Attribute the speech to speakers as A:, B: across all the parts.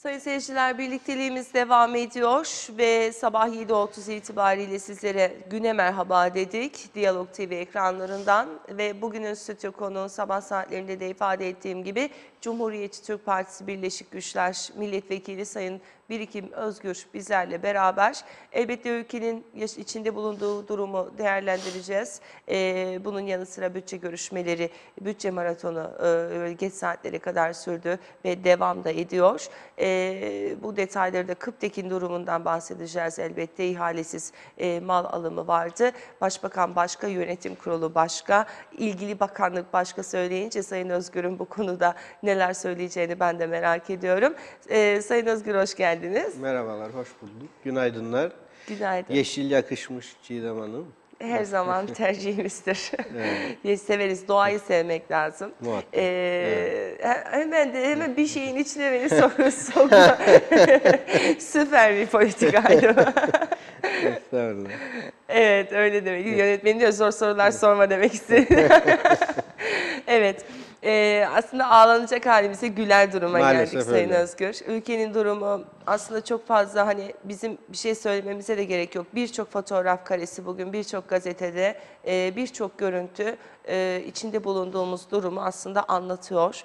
A: Sayın seyirciler, birlikteliğimiz devam ediyor ve sabah 7.30 itibariyle sizlere güne merhaba dedik Diyalog TV ekranlarından ve bugünün stüdyo konuğu sabah saatlerinde de ifade ettiğim gibi Cumhuriyetçi Türk Partisi Birleşik Güçler Milletvekili Sayın Birikim Özgür bizlerle beraber. Elbette ülkenin içinde bulunduğu durumu değerlendireceğiz. Bunun yanı sıra bütçe görüşmeleri, bütçe maratonu geç saatlere kadar sürdü ve devam da ediyor. Bu detayları da Kıptekin durumundan bahsedeceğiz elbette. İhalesiz mal alımı vardı. Başbakan başka, yönetim kurulu başka, ilgili bakanlık başka söyleyince Sayın Özgür'ün bu konuda neler söyleyeceğini ben de merak ediyorum. Sayın Özgür hoş geldiniz.
B: Merhabalar, hoş bulduk. Günaydınlar.
A: Günaydın.
B: Yeşil yakışmış Çiğdem Hanım.
A: Her zaman tercihimizdir. Evet. Severiz, doğayı sevmek lazım.
B: Muhakkak. Evet.
A: Hemen bir şeyin içine beni sokma. Süper bir politikaydı.
B: Estağfurullah.
A: Evet, öyle demek. Yönetmenim diyor zor sorular sorma demek istedi. Evet. Aslında ağlanacak halimize güler duruma
B: Maalesef
A: geldik Sayın
B: öyle.
A: Özgür. Ülkenin durumu aslında çok fazla bizim bir şey söylememize de gerek yok. Birçok fotoğraf karesi bugün birçok gazetede birçok görüntü içinde bulunduğumuz durumu aslında anlatıyor.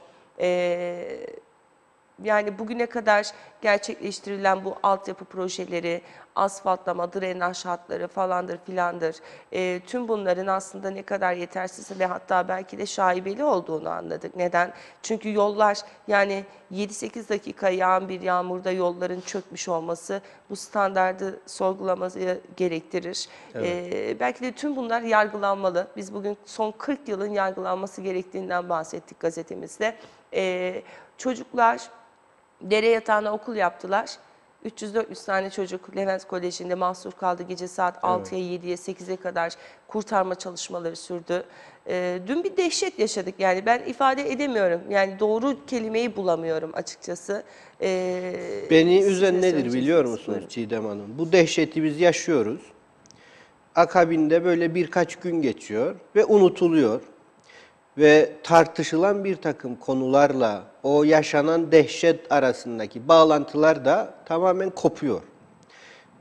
A: Yani bugüne kadar gerçekleştirilen bu altyapı projeleri, asfaltlama, drenaj hatları falandır filandır. Tüm bunların aslında ne kadar yetersiz ve hatta belki de şaibeli olduğunu anladık. Neden? Çünkü yollar yani 7-8 dakika yağan bir yağmurda yolların çökmüş olması bu standardı sorgulaması gerektirir.
B: Evet.
A: Belki de tüm bunlar yargılanmalı. Biz bugün son 40 yılın yargılanması gerektiğinden bahsettik gazetemizde. Çocuklar dere yatağına okul yaptılar. 300-400 tane çocuk Levent Koleji'nde mahsur kaldı. Gece saat 6'ya, 7'ye, 8'e kadar kurtarma çalışmaları sürdü. Dün bir dehşet yaşadık. Yani ben ifade edemiyorum. Yani doğru kelimeyi bulamıyorum açıkçası.
B: Beni
A: Siz
B: üzen
A: ne
B: nedir biliyor
A: söyleyeceksiniz?
B: musunuz
A: Buyurun.
B: Çiğdem Hanım? Bu dehşeti biz yaşıyoruz. Akabinde böyle birkaç gün geçiyor ve unutuluyor. Ve tartışılan bir takım konularla o yaşanan dehşet arasındaki bağlantılar da tamamen kopuyor.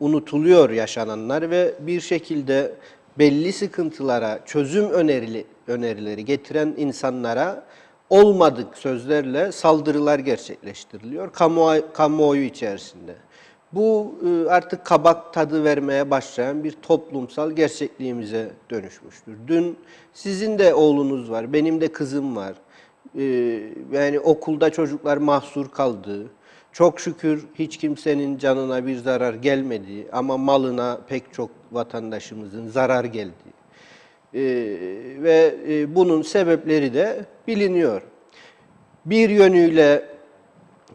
B: Unutuluyor yaşananlar ve bir şekilde belli sıkıntılara çözüm önerileri getiren insanlara olmadık sözlerle saldırılar gerçekleştiriliyor kamuoyu içerisinde. Bu artık kabak tadı vermeye başlayan bir toplumsal gerçekliğimize dönüşmüştür. Dün sizin de oğlunuz var, benim de kızım var. Yani okulda çocuklar mahsur kaldı. Çok şükür hiç kimsenin canına bir zarar gelmedi ama malına pek çok vatandaşımızın zarar geldi. Ve bunun sebepleri de biliniyor. Bir yönüyle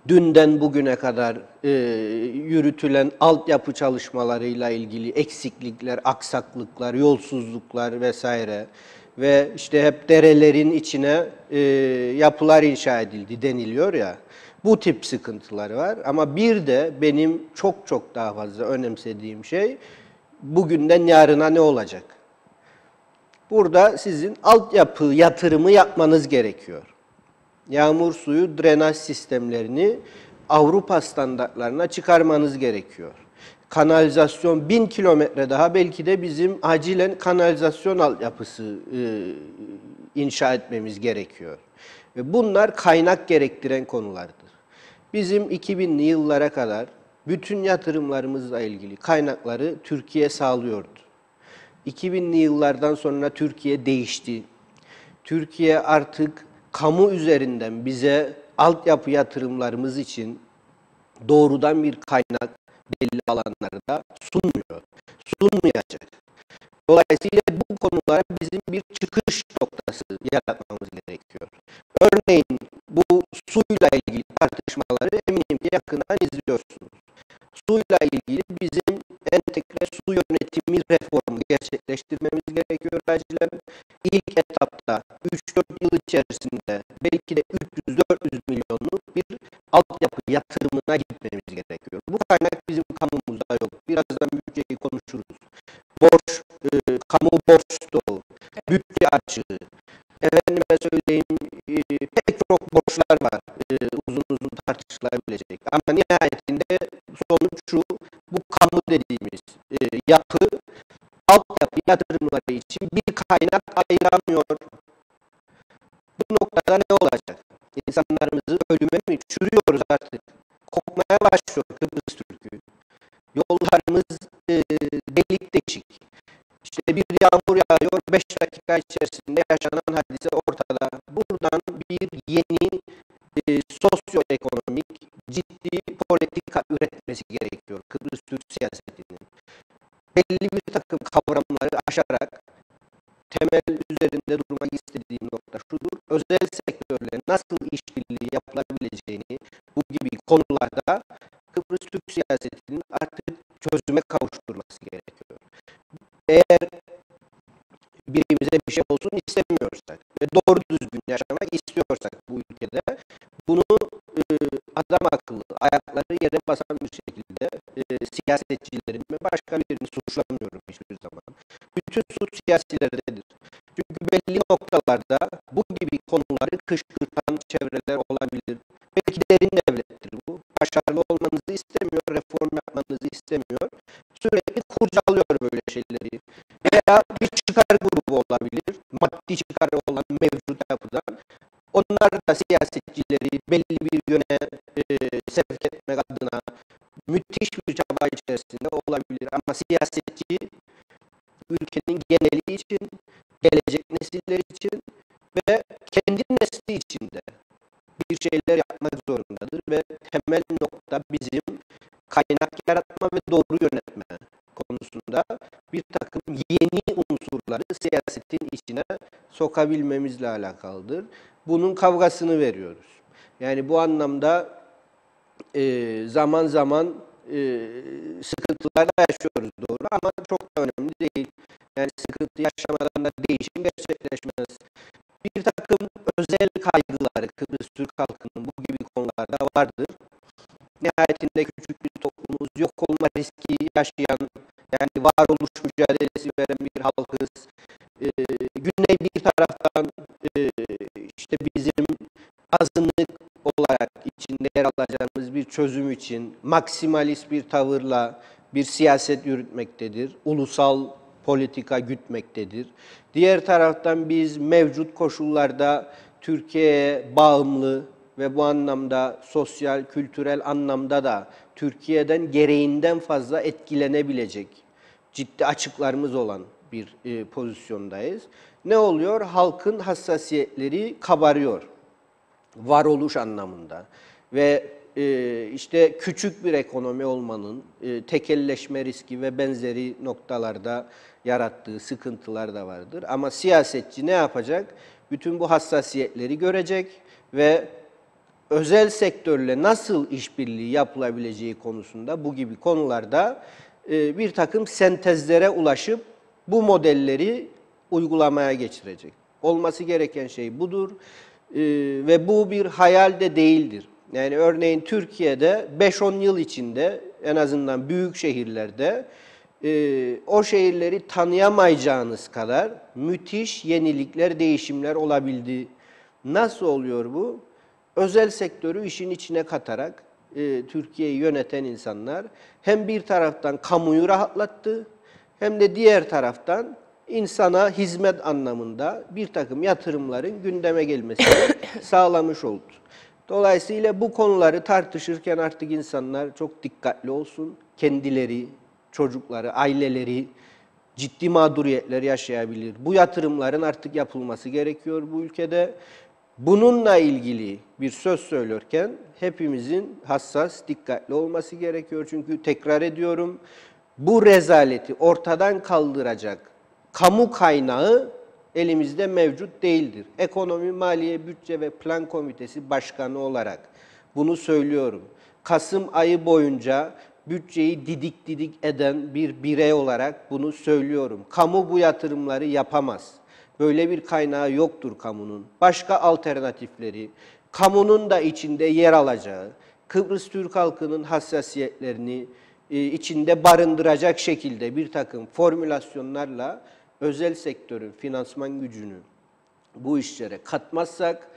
B: dünden bugüne kadar yürütülen altyapı çalışmalarıyla ilgili eksiklikler, aksaklıklar, yolsuzluklar vesaire ve işte hep derelerin içine yapılar inşa edildi deniliyor ya. Bu tip sıkıntılar var ama bir de benim çok çok daha fazla önemsediğim şey bugünden yarına ne olacak? Burada sizin altyapı yatırımı yapmanız gerekiyor. Yağmur suyu drenaj sistemlerini Avrupa standartlarına çıkarmanız gerekiyor. Kanalizasyon 1000 kilometre daha belki de bizim acilen kanalizasyon altyapısı inşa etmemiz gerekiyor. Ve bunlar kaynak gerektiren konulardır. Bizim 2000'li yıllara kadar bütün yatırımlarımızla ilgili kaynakları Türkiye sağlıyordu. 2000'li yıllardan sonra Türkiye değişti. Türkiye artık kamu üzerinden bize altyapı yatırımlarımız için doğrudan bir kaynak belli alanlarda sunmuyor. Sunmayacak. Dolayısıyla bu konulara bizim bir çıkış noktası yaratmamız gerekiyor. Örneğin bu suyla ilgili tartışmaları eminim ki yakından izliyorsunuz. Suyla ilgili bizim entegre su yönetimi reformu gerçekleştirmemiz gerekiyor acilen. İlk etapta 3-4 yıl içerisinde belki de 300-400 milyonluk bir altyapı yatırımına gitmemiz gerekiyor. Bu kaynak bizim kamumuzda yok. Birazdan bütçeyi konuşuruz. Borç, kamu borç stoğu, bütçe açığı, efendime söyleyeyim pek çok borçlar var uzun uzun tartışılabilecek. Ama nihayetinde sonuç şu, bu kamu dediğimiz yapı, altyapı yatırımları için bir kaynak ayıramıyor. Bu noktada ne olacak? İnsanlarımızı ölüme mi çürüyoruz artık? Kokmaya başlıyor Kıbrıs Türk'ü. Yollarımız delik deşik. İşte bir yağmur yağıyor, 5 dakika içerisinde yaşanan hadise ortada. Buradan bir yeni sosyoekonomik ciddi politika üretmesi gerekiyor Kıbrıs Türk siyasetinin. Belli bir takım kavramları aşarak temel üzerinde durmak istediğim nokta şudur. Özel sektörle nasıl işbirliği yapılabileceğini bu gibi konularda Kıbrıs Türk siyasetinin artık çözüme kavuşturması gerekiyor. Eğer birimize bir şey olsun istemiyorsak ve doğru düzgün yaşamak istiyorsak bu ülkede bunu adam akıllı, ayakları yere basan bir şekilde siyasetçilerin ve başka birini suçlamıyorum hiçbir zaman. Bütün suç siyasilerdedir. Çünkü belli noktalarda bu gibi konuları kışkırtan çevreler olabilir. Belki derin devlettir bu. Başarılı olmanızı istemiyor, reform yapmanızı istemiyor. Sürekli kurcalıyor böyle şeyleri. Veya bir çıkar grubu olabilir. Maddi çıkarı olan mevcut yapıdan. Onlar da siyasetçileri belli bir yöne sevk etmek adına müthiş bir çaba içerisinde olabilir. Ama siyasetçi ülkenin geneli için, gelecek nesiller için ve kendi nesli için de bir şeyler yapmak zorundadır ve temel nokta bizim kaynak yaratma ve doğru yönetme konusunda bir takım yeni unsurları siyasetin içine sokabilmemizle alakalıdır. Bunun kavgasını veriyoruz. Yani bu anlamda zaman zaman sıkıntılar da yaşıyoruz doğru ama çok da önemli değil. Yani sıkıntı yaşamadan da değişim gerçekleşmez. Bir takım özel kaygıları Kıbrıs Türk halkının bu gibi konularda vardır. Nihayetinde küçük bir toplumumuz, yok olma riski yaşayan, yani varoluş mücadelesi veren bir halkız. Güney bir taraftan işte bizim azınlık olarak içinde yer alacağımız bir çözüm için maksimalist bir tavırla bir siyaset yürütmektedir. Ulusal politika gütmektedir. Diğer taraftan biz mevcut koşullarda Türkiye'ye bağımlı ve bu anlamda sosyal, kültürel anlamda da Türkiye'den gereğinden fazla etkilenebilecek ciddi açıklarımız olan bir pozisyondayız. Ne oluyor? Halkın hassasiyetleri kabarıyor. Varoluş anlamında ve işte küçük bir ekonomi olmanın tekelleşme riski ve benzeri noktalarda yarattığı sıkıntılar da vardır. Ama siyasetçi ne yapacak? Bütün bu hassasiyetleri görecek ve özel sektörle nasıl işbirliği yapılabileceği konusunda bu gibi konularda bir takım sentezlere ulaşıp bu modelleri uygulamaya geçirecek. Olması gereken şey budur. Ve bu bir hayal de değildir. Yani örneğin Türkiye'de 5-10 yıl içinde en azından büyük şehirlerde o şehirleri tanıyamayacağınız kadar müthiş yenilikler, değişimler olabildi. Nasıl oluyor bu? Özel sektörü işin içine katarak Türkiye'yi yöneten insanlar hem bir taraftan kamuyu rahatlattı hem de diğer taraftan insana hizmet anlamında bir takım yatırımların gündeme gelmesini sağlamış oldu. Dolayısıyla bu konuları tartışırken artık insanlar çok dikkatli olsun. Kendileri, çocukları, aileleri ciddi mağduriyetler yaşayabilir. Bu yatırımların artık yapılması gerekiyor bu ülkede. Bununla ilgili bir söz söylerken hepimizin hassas, dikkatli olması gerekiyor. Çünkü tekrar ediyorum, bu rezaleti ortadan kaldıracak kamu kaynağı elimizde mevcut değildir. Ekonomi, Maliye, Bütçe ve Plan Komitesi Başkanı olarak bunu söylüyorum. Kasım ayı boyunca bütçeyi didik didik eden bir birey olarak bunu söylüyorum. Kamu bu yatırımları yapamaz. Böyle bir kaynağı yoktur kamunun. Başka alternatifleri, kamunun da içinde yer alacağı, Kıbrıs Türk halkının hassasiyetlerini içinde barındıracak şekilde bir takım formülasyonlarla özel sektörün finansman gücünü bu işlere katmazsak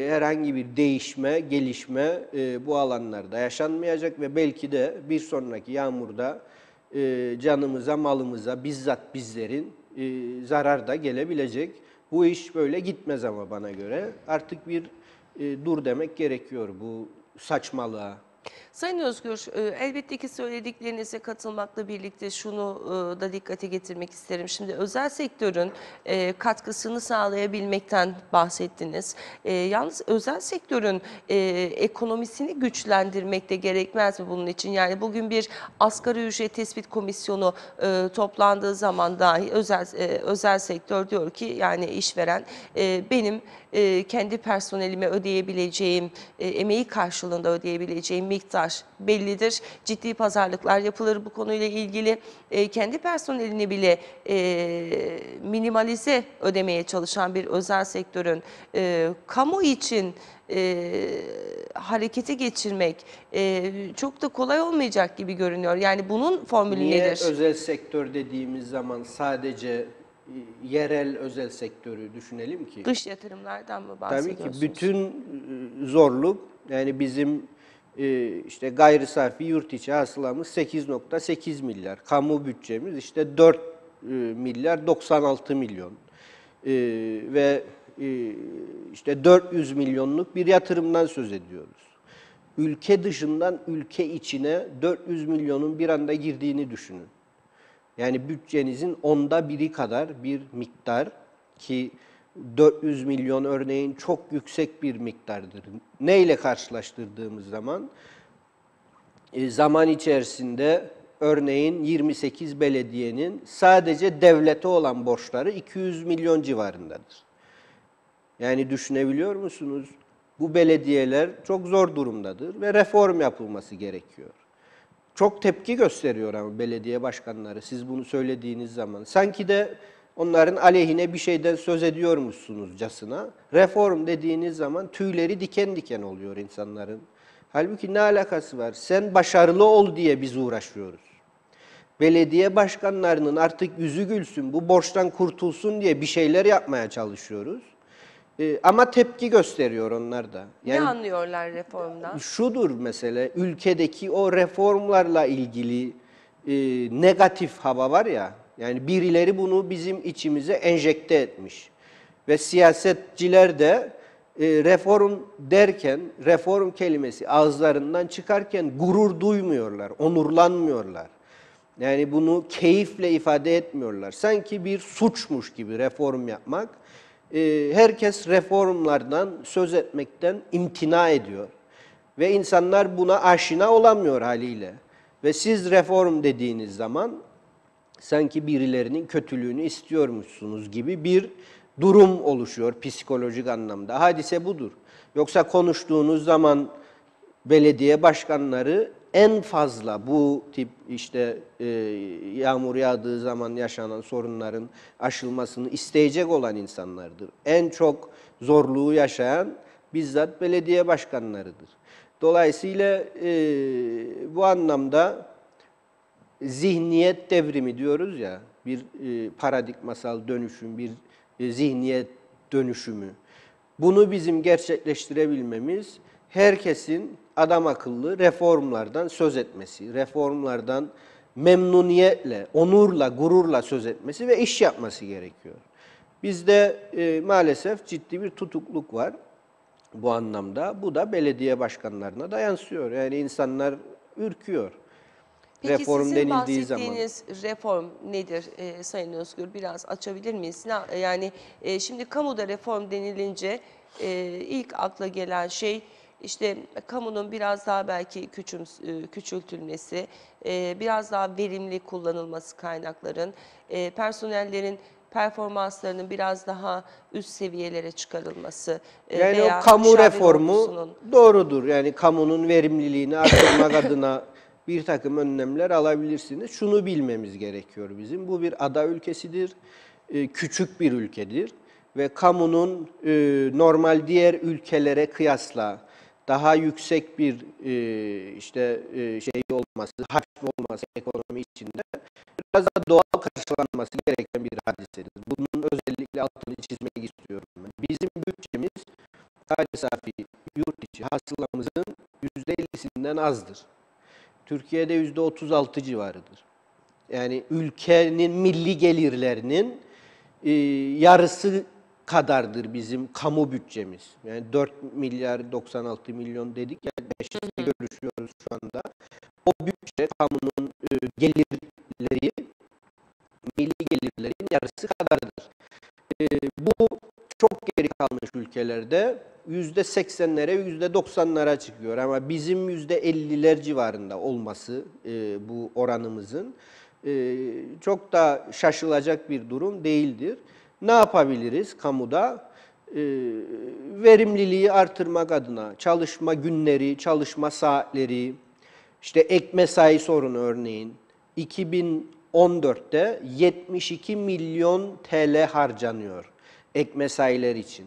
B: herhangi bir değişme, gelişme bu alanlarda yaşanmayacak ve belki de bir sonraki yağmurda canımıza, malımıza, bizzat bizlerin zarar da gelebilecek. Bu iş böyle gitmez ama bana göre. Artık bir dur demek gerekiyor bu saçmalığa.
A: Sayın Özgür, elbette ki söylediklerinize katılmakla birlikte şunu da dikkate getirmek isterim. Şimdi özel sektörün katkısını sağlayabilmekten bahsettiniz. Yalnız özel sektörün ekonomisini güçlendirmek de gerekmez mi bunun için? Yani bugün bir asgari ücret tespit komisyonu toplandığı zaman dahi özel sektör diyor ki yani işveren benim kendi personelime ödeyebileceğim, emeği karşılığında ödeyebileceğim miktar bellidir. Ciddi pazarlıklar yapılır bu konuyla ilgili. Kendi personelini bile minimalize ödemeye çalışan bir özel sektörün kamu için harekete geçirmek çok da kolay olmayacak gibi görünüyor. Yani bunun formülü
B: Niye
A: nedir?
B: özel sektör dediğimiz zaman sadece yerel özel sektörü düşünelim ki?
A: Dış yatırımlardan mı
B: Tabii
A: bahsediyorsunuz?
B: ki bütün zorluk yani bizim işte gayri sarfi yurt içi hasılamız 8,8 milyar. Kamu bütçemiz işte 4 milyar 96 milyon. Ve işte 400 milyonluk bir yatırımdan söz ediyoruz. Ülke dışından ülke içine 400 milyonun bir anda girdiğini düşünün. Yani bütçenizin 1/10 kadar bir miktar ki 400 milyon örneğin çok yüksek bir miktardır. Ne ile karşılaştırdığımız zaman zaman içerisinde örneğin 28 belediyenin sadece devlete olan borçları 200 milyon civarındadır. Yani düşünebiliyor musunuz? Bu belediyeler çok zor durumdadır ve reform yapılması gerekiyor. Çok tepki gösteriyor ama belediye başkanları siz bunu söylediğiniz zaman. Sanki de onların aleyhine bir şeyden söz ediyormuşsunuzcasına. Reform dediğiniz zaman tüyleri diken diken oluyor insanların. Halbuki ne alakası var? Sen başarılı ol diye biz uğraşıyoruz. Belediye başkanlarının artık yüzü gülsün, bu borçtan kurtulsun diye bir şeyler yapmaya çalışıyoruz. Ama tepki gösteriyor onlar da.
A: Ne anlıyorlar reformdan?
B: Şudur mesele, ülkedeki o reformlarla ilgili negatif hava var ya, yani birileri bunu bizim içimize enjekte etmiş. Ve siyasetçiler de reform derken, reform kelimesi ağızlarından çıkarken gurur duymuyorlar, onurlanmıyorlar. Yani bunu keyifle ifade etmiyorlar. Sanki bir suçmuş gibi reform yapmak. Herkes reformlardan söz etmekten imtina ediyor. Ve insanlar buna aşina olamıyor haliyle. Ve siz reform dediğiniz zaman sanki birilerinin kötülüğünü istiyormuşsunuz gibi bir durum oluşuyor psikolojik anlamda. Hadise budur. Yoksa konuştuğunuz zaman belediye başkanları en fazla bu tip işte yağmur yağdığı zaman yaşanan sorunların aşılmasını isteyecek olan insanlardır. En çok zorluğu yaşayan bizzat belediye başkanlarıdır. Dolayısıyla bu anlamda zihniyet devrimi diyoruz ya, bir paradigmasal dönüşüm, bir zihniyet dönüşümü. Bunu bizim gerçekleştirebilmemiz, herkesin adam akıllı reformlardan söz etmesi, reformlardan memnuniyetle, onurla, gururla söz etmesi ve iş yapması gerekiyor. Bizde maalesef ciddi bir tutukluk var bu anlamda. Bu da belediye başkanlarına da yansıyor. Yani insanlar ürküyor.
A: Peki
B: Reform
A: sizin
B: denildiği zaman.
A: bahsettiğiniz reform nedir Sayın Özgür? Biraz açabilir miyiz? Yani şimdi kamuda reform denilince ilk akla gelen şey işte kamunun biraz daha belki küçültülmesi, biraz daha verimli kullanılması kaynakların, personellerin performanslarının biraz daha üst seviyelere çıkarılması
B: Yani
A: veya
B: o kamu
A: müşavir
B: reformu
A: ordusunun.
B: doğrudur. Yani kamunun verimliliğini arttırmak adına bir takım önlemler alabilirsiniz. Şunu bilmemiz gerekiyor bizim. Bu bir ada ülkesidir, küçük bir ülkedir ve kamunun normal diğer ülkelere kıyasla daha yüksek bir şey olması, hacmi olması ekonomi içinde biraz da doğal karşılanması gereken bir hadisedir. Bunun özellikle altını çizmek istiyorum ben. Bizim bütçemiz gayri safi yurt içi hasılamızın %50'sinden azdır. Türkiye'de %36 civarıdır. Yani ülkenin milli gelirlerinin yarısı kadardır bizim kamu bütçemiz. Yani 4 milyar 96 milyon dedik ya, mecliste görüşüyoruz şu anda. O bütçe kamunun gelirleri, milli gelirlerin yarısı kadardır. Bu çok geri kalmış ülkelerde %80'lere, %90'lara çıkıyor. Ama bizim %50'ler civarında olması bu oranımızın çok da şaşılacak bir durum değildir. Ne yapabiliriz kamuda? Verimliliği artırmak adına çalışma günleri, çalışma saatleri, işte ek mesai sorunu örneğin 2014'te 72 milyon TL harcanıyor ek mesailer için.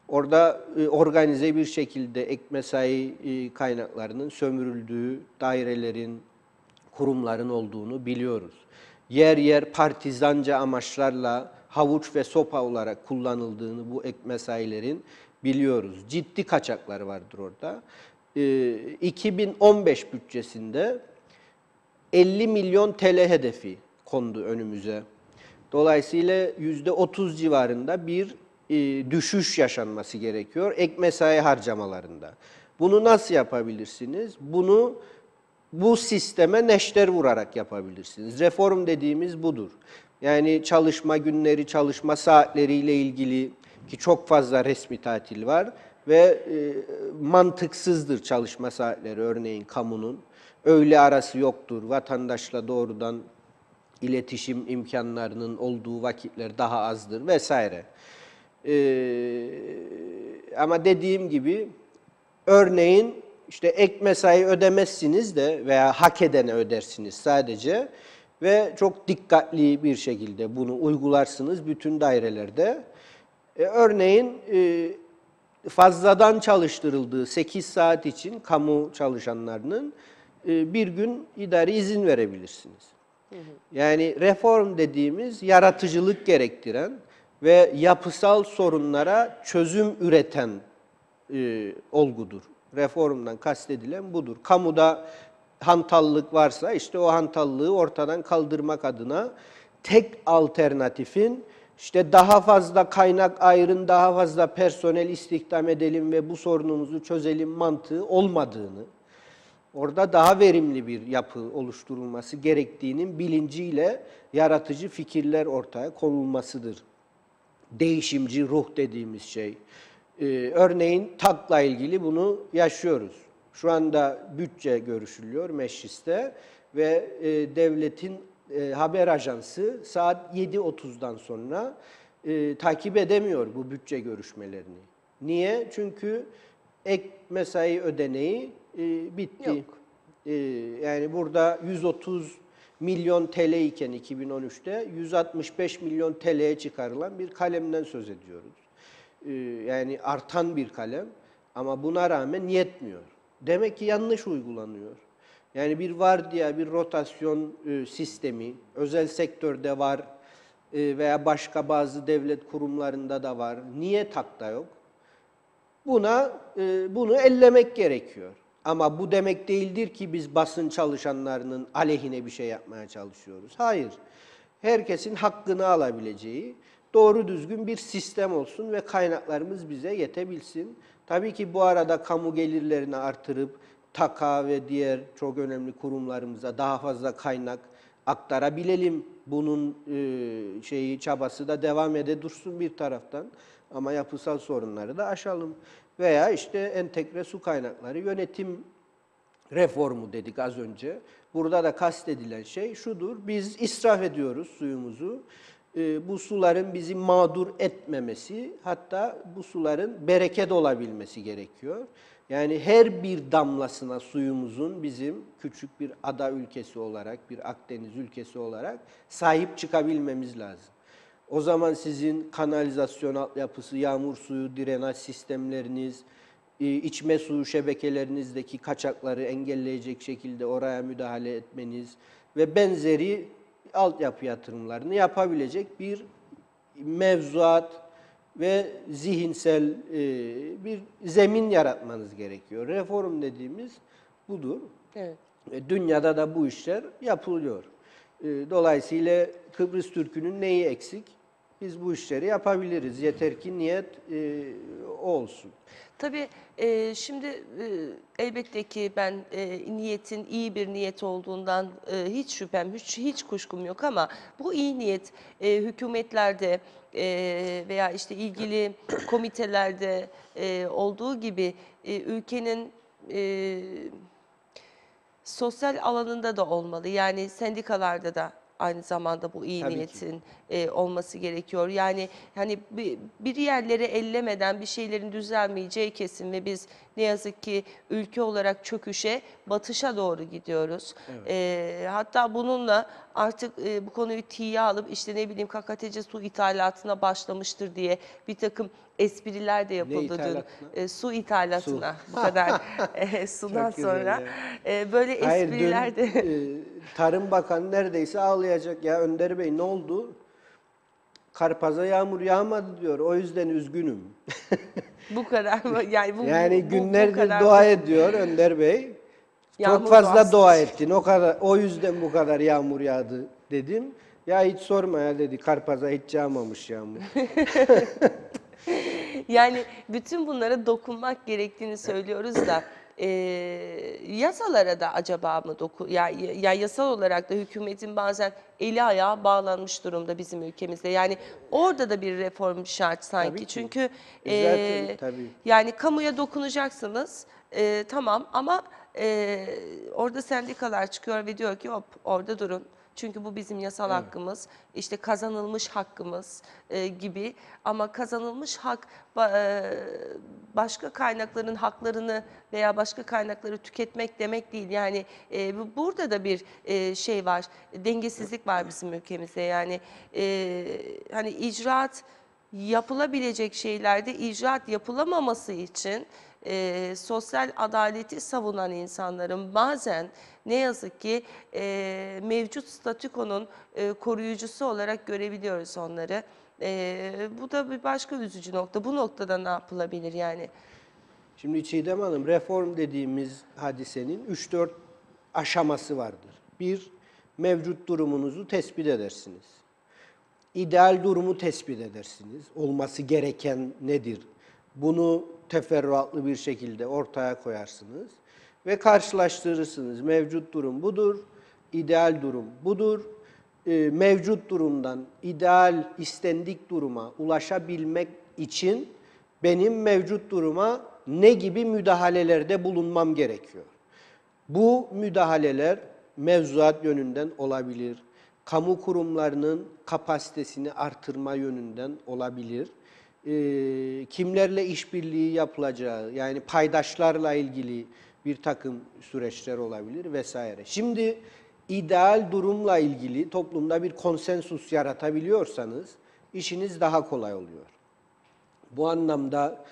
B: Orada organize bir şekilde ek mesai kaynaklarının sömürüldüğü dairelerin, kurumların olduğunu biliyoruz. Yer yer partizanca amaçlarla havuç ve sopa olarak kullanıldığını bu ek mesailerin biliyoruz. Ciddi kaçaklar vardır orada. 2015 bütçesinde 50 milyon TL hedefi kondu önümüze. Dolayısıyla %30 civarında bir düşüş yaşanması gerekiyor ek mesai harcamalarında. Bunu nasıl yapabilirsiniz? Bunu bu sisteme neşter vurarak yapabilirsiniz. Reform dediğimiz budur. Yani çalışma günleri, çalışma saatleriyle ilgili ki çok fazla resmi tatil var ve mantıksızdır çalışma saatleri örneğin kamunun. Öğle arası yoktur, vatandaşla doğrudan iletişim imkanlarının olduğu vakitler daha azdır vesaire. Ama dediğim gibi örneğin işte ek mesai ödemezsiniz de veya hak edene ödersiniz sadece ve çok dikkatli bir şekilde bunu uygularsınız bütün dairelerde. Örneğin fazladan çalıştırıldığı 8 saat için kamu çalışanlarının bir gün idari izin verebilirsiniz. Yani reform dediğimiz yaratıcılık gerektiren ve yapısal sorunlara çözüm üreten olgudur. Reformdan kastedilen budur. Kamuda hantallık varsa işte o hantallığı ortadan kaldırmak adına tek alternatifin işte daha fazla kaynak ayırın, daha fazla personel istihdam edelim ve bu sorunumuzu çözelim mantığı olmadığını, orada daha verimli bir yapı oluşturulması gerektiğinin bilinciyle yaratıcı fikirler ortaya konulmasıdır. Değişimci ruh dediğimiz şey. Örneğin TAK'la ilgili bunu yaşıyoruz. Şu anda bütçe görüşülüyor mecliste ve devletin haber ajansı saat 7.30'dan sonra takip edemiyor bu bütçe görüşmelerini. Niye? Çünkü ek mesai ödeneği bitti.
A: Yok.
B: Yani burada 130 milyon TL iken 2013'te 165 milyon TL'ye çıkarılan bir kalemden söz ediyoruz. Yani artan bir kalem ama buna rağmen yetmiyor. Demek ki yanlış uygulanıyor. Yani bir vardiya, bir rotasyon sistemi özel sektörde var veya başka bazı devlet kurumlarında da var. Niye TAK'ta yok? Bunu ellemek gerekiyor. Ama bu demek değildir ki biz basın çalışanlarının aleyhine bir şey yapmaya çalışıyoruz. Hayır. Herkesin hakkını alabileceği doğru düzgün bir sistem olsun ve kaynaklarımız bize yetebilsin. Tabii ki bu arada kamu gelirlerini artırıp TAK'a ve diğer çok önemli kurumlarımıza daha fazla kaynak aktarabilelim. Bunun çabası da devam dursun bir taraftan. Ama yapısal sorunları da aşalım. Veya işte entegre su kaynakları yönetim reformu dedik az önce. Burada da kastedilen şey şudur. Biz israf ediyoruz suyumuzu. Bu suların bizi mağdur etmemesi, hatta bu suların bereket olabilmesi gerekiyor. Yani her bir damlasına suyumuzun bizim küçük bir ada ülkesi olarak, bir Akdeniz ülkesi olarak sahip çıkabilmemiz lazım. O zaman sizin kanalizasyon altyapısı, yağmur suyu, drenaj sistemleriniz, içme suyu şebekelerinizdeki kaçakları engelleyecek şekilde oraya müdahale etmeniz ve benzeri altyapı yatırımlarını yapabilecek bir mevzuat, ve zihinsel bir zemin yaratmanız gerekiyor. Reform dediğimiz budur.
A: Evet.
B: Dünyada da bu işler yapılıyor. Dolayısıyla Kıbrıs Türk'ünün neyi eksik? Biz bu işleri yapabiliriz. Yeter ki niyet olsun.
A: Tabii şimdi elbette ki ben niyetin iyi bir niyet olduğundan hiç şüphem, hiç kuşkum yok ama bu iyi niyet hükümetlerde veya işte ilgili komitelerde olduğu gibi ülkenin sosyal alanında da olmalı. Yani sendikalarda da aynı zamanda bu iyi
B: Tabii ki.
A: niyetin olması gerekiyor. Yani hani bir yerleri ellemeden bir şeylerin düzelmeyeceği kesin ve biz ne yazık ki ülke olarak çöküşe, batışa doğru gidiyoruz. Hatta bununla artık bu konuyu tiye alıp işte ne bileyim KKTC su ithalatına başlamıştır diye bir takım espriler de yapıldı dün.
B: ithalatına?
A: Su ithalatına bu kadar sudan
B: Çok güzel
A: sonra
B: ya.
A: böyle
B: Hayır,
A: espriler
B: dün
A: de
B: Tarım Bakanı neredeyse ağlayacak. Ya Önder Bey ne oldu? Karpaz'a yağmur yağmadı diyor. O yüzden üzgünüm.
A: bu kadar mı? Yani
B: Yani
A: bu
B: günlerdir
A: kadar
B: dua
A: mı?
B: ediyor Önder Bey.
A: Yağmur
B: Çok fazla
A: duası.
B: dua ettin. O kadar, o yüzden bu kadar yağmur yağdı dedim. Ya hiç sorma ya dedi. Karpaz'a hiç yağmamış yağmur.
A: Yani bütün bunlara dokunmak gerektiğini söylüyoruz da yasalara da acaba mı ya yasal olarak da hükümetin bazen eli ayağı bağlanmış durumda bizim ülkemizde. Yani orada da bir reform şart sanki.
B: Tabii ki.
A: Çünkü
B: Zaten tabii.
A: yani kamuya dokunacaksınız tamam ama orada sendikalar çıkıyor ve diyor ki hop orada durun. Çünkü bu bizim yasal hakkımız, işte kazanılmış hakkımız gibi ama kazanılmış hak başka kaynakların haklarını veya başka kaynakları tüketmek demek değil. Yani burada da bir şey var, dengesizlik var bizim ülkemizde. Yani hani icraat yapılabilecek şeylerde icraat yapılamaması için sosyal adaleti savunan insanların bazen ne yazık ki mevcut statükonun koruyucusu olarak görebiliyoruz onları. Bu da bir başka üzücü nokta. Bu noktada ne yapılabilir yani?
B: Şimdi Çiğdem Hanım, reform dediğimiz hadisenin 3-4 aşaması vardır. Bir, mevcut durumunuzu tespit edersiniz. İdeal durumu tespit edersiniz. Olması gereken nedir? Bunu teferruatlı bir şekilde ortaya koyarsınız ve karşılaştırırsınız. Mevcut durum budur, ideal durum budur. Mevcut durumdan ideal istendik duruma ulaşabilmek için benim mevcut duruma ne gibi müdahalelerde bulunmam gerekiyor? Bu müdahaleler mevzuat yönünden olabilir, kamu kurumlarının kapasitesini artırma yönünden olabilir, kimlerle işbirliği yapılacağı, yani paydaşlarla ilgili bir takım süreçler olabilir vesaire. Şimdi ideal durumla ilgili toplumda bir konsensus yaratabiliyorsanız işiniz daha kolay oluyor. Bu anlamda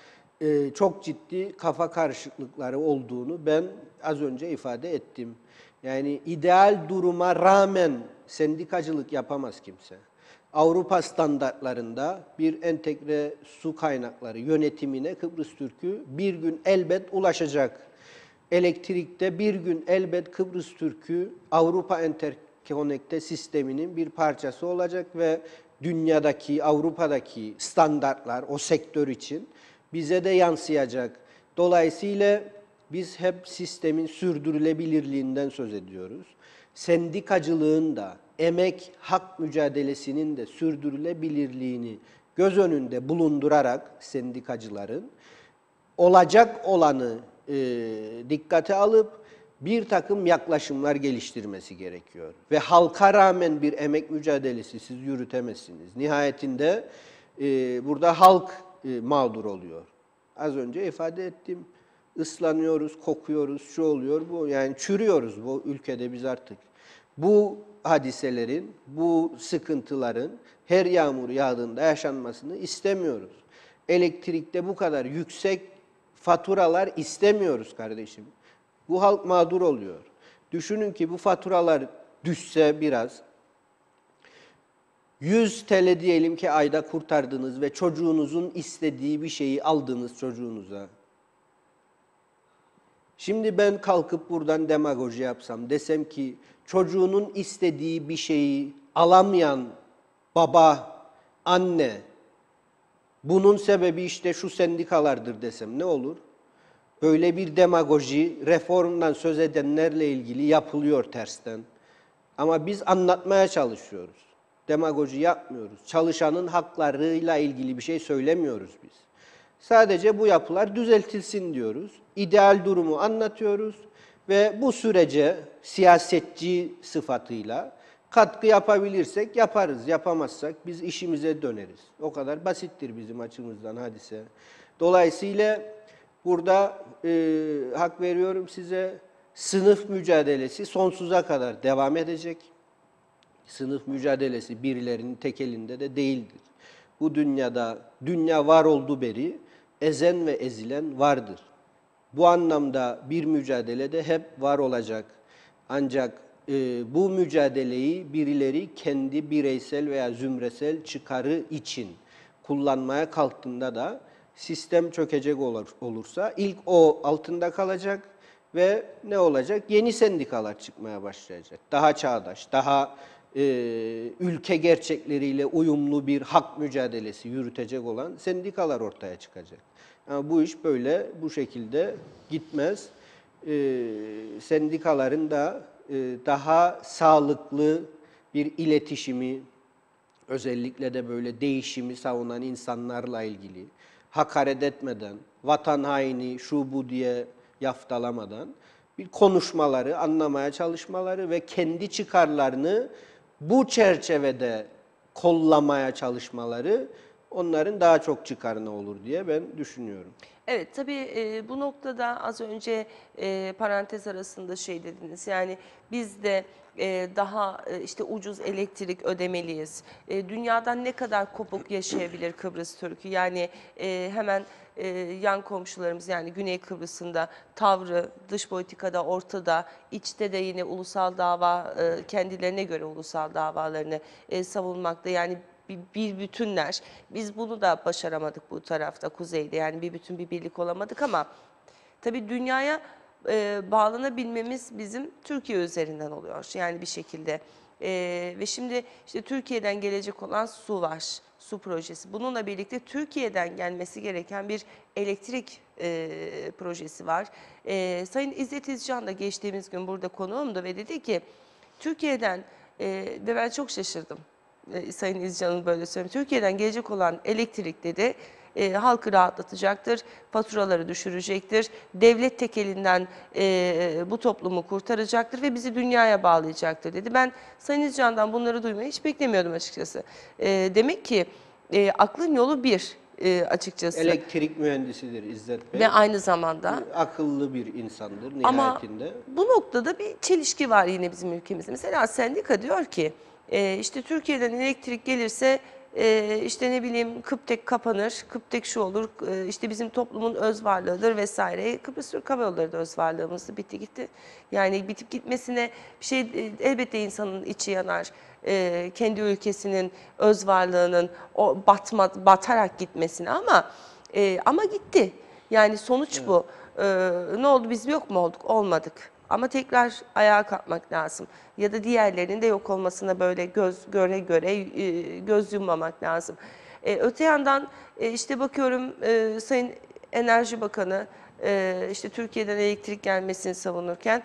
B: çok ciddi kafa karışıklıkları olduğunu ben az önce ifade ettim. Yani ideal duruma rağmen sendikacılık yapamaz kimse. Avrupa standartlarında bir entegre su kaynakları yönetimine Kıbrıs Türk'ü bir gün elbet ulaşacak. Elektrikte bir gün elbet Kıbrıs Türk'ü Avrupa Enterkonekte sisteminin bir parçası olacak ve dünyadaki, Avrupa'daki standartlar o sektör için bize de yansıyacak. Dolayısıyla biz hep sistemin sürdürülebilirliğinden söz ediyoruz. Sendikacılığın da, emek hak mücadelesinin de sürdürülebilirliğini göz önünde bulundurarak sendikacıların olacak olanı dikkate alıp bir takım yaklaşımlar geliştirmesi gerekiyor. Ve halka rağmen bir emek mücadelesi siz yürütemezsiniz. Nihayetinde burada halk mağdur oluyor. Az önce ifade ettim. Islanıyoruz, kokuyoruz, şu oluyor, bu yani çürüyoruz bu ülkede biz artık. Bu hadiselerin, bu sıkıntıların her yağmur yağdığında yaşanmasını istemiyoruz. Elektrikte bu kadar yüksek faturalar istemiyoruz kardeşim. Bu halk mağdur oluyor. Düşünün ki bu faturalar düşse biraz, 100 TL diyelim ki ayda kurtardınız ve çocuğunuzun istediği bir şeyi aldınız çocuğunuza. Şimdi ben kalkıp buradan demagoji yapsam, desem ki çocuğunun istediği bir şeyi alamayan baba, anne, bunun sebebi işte şu sendikalardır desem ne olur? Böyle bir demagoji reformdan söz edenlerle ilgili yapılıyor tersten. Ama biz anlatmaya çalışıyoruz. Demagoji yapmıyoruz. Çalışanın haklarıyla ilgili bir şey söylemiyoruz biz. Sadece bu yapılar düzeltilsin diyoruz. İdeal durumu anlatıyoruz ve bu sürece siyasetçi sıfatıyla katkı yapabilirsek yaparız, yapamazsak biz işimize döneriz. O kadar basittir bizim açımızdan hadise. Dolayısıyla burada hak veriyorum size, sınıf mücadelesi sonsuza kadar devam edecek. Sınıf mücadelesi birilerinin tek elinde de değildir. Bu dünyada, dünya var olduğu beri ezen ve ezilen vardır. Bu anlamda bir mücadele de hep var olacak. Ancak bu mücadeleyi birileri kendi bireysel veya zümresel çıkarı için kullanmaya kalktığında da sistem çökecek olursa ilk o altında kalacak ve ne olacak? Yeni sendikalar çıkmaya başlayacak. Daha çağdaş, daha ülke gerçekleriyle uyumlu bir hak mücadelesi yürütecek olan sendikalar ortaya çıkacak. Ama bu iş böyle, bu şekilde gitmez. Sendikaların da daha sağlıklı bir iletişimi, özellikle de böyle değişimi savunan insanlarla ilgili, hakaret etmeden, vatan haini, şu bu diye yaftalamadan bir konuşmaları, anlamaya çalışmaları ve kendi çıkarlarını bu çerçevede kollamaya çalışmaları onların daha çok çıkarına olur diye ben düşünüyorum.
A: Evet, tabii bu noktada az önce parantez arasında şey dediniz. Yani biz de daha işte ucuz elektrik ödemeliyiz. Dünyadan ne kadar kopuk yaşayabilir Kıbrıs Türk'ü? Yani hemen yan komşularımız yani Güney Kıbrıs'ın da tavrı dış politikada ortada, içte de yine ulusal dava kendilerine göre ulusal davalarını savunmakta. Yani bir bütünler. Biz bunu da başaramadık bu tarafta, kuzeyde. Yani bir bütün bir birlik olamadık ama tabii dünyaya bağlanabilmemiz bizim Türkiye üzerinden oluyor. Yani bir şekilde. Ve şimdi işte Türkiye'den gelecek olan su var. Su projesi. Bununla birlikte Türkiye'den gelmesi gereken bir elektrik projesi var. Sayın İzzet İzcan da geçtiğimiz gün burada konuğumdu ve dedi ki Türkiye'den ve ben çok şaşırdım. Sayın İzcan'ın böyle söylüyor. Türkiye'den gelecek olan elektrik dedi halkı rahatlatacaktır, faturaları düşürecektir, devlet tekelinden bu toplumu kurtaracaktır ve bizi dünyaya bağlayacaktır dedi. Ben Sayın İzcan'dan bunları duymayı hiç beklemiyordum açıkçası. Demek ki aklın yolu bir açıkçası.
B: Elektrik mühendisidir İzzet Bey.
A: Ve aynı zamanda
B: akıllı bir insandır nihayetinde.
A: ama bu noktada bir çelişki var yine bizim ülkemizde. Mesela sendika diyor ki işte Türkiye'den elektrik gelirse işte ne bileyim Kıptek kapanır, Kıptek şu olur, işte bizim toplumun öz varlığıdır vesaire. Kıbrıs Türk Hava Yolları da öz varlığımızdı, bitti gitti. Yani bitip gitmesine bir şey elbette insanın içi yanar. Kendi ülkesinin öz varlığının o batarak gitmesine ama gitti. Yani sonuç bu. Ne oldu, biz yok mu olduk? Olmadık. Ama tekrar ayağa kalkmak lazım. Ya da diğerlerinin de yok olmasına böyle göz göre göre göz yummamak lazım. Öte yandan işte bakıyorum Sayın Enerji Bakanı işte Türkiye'den elektrik gelmesini savunurken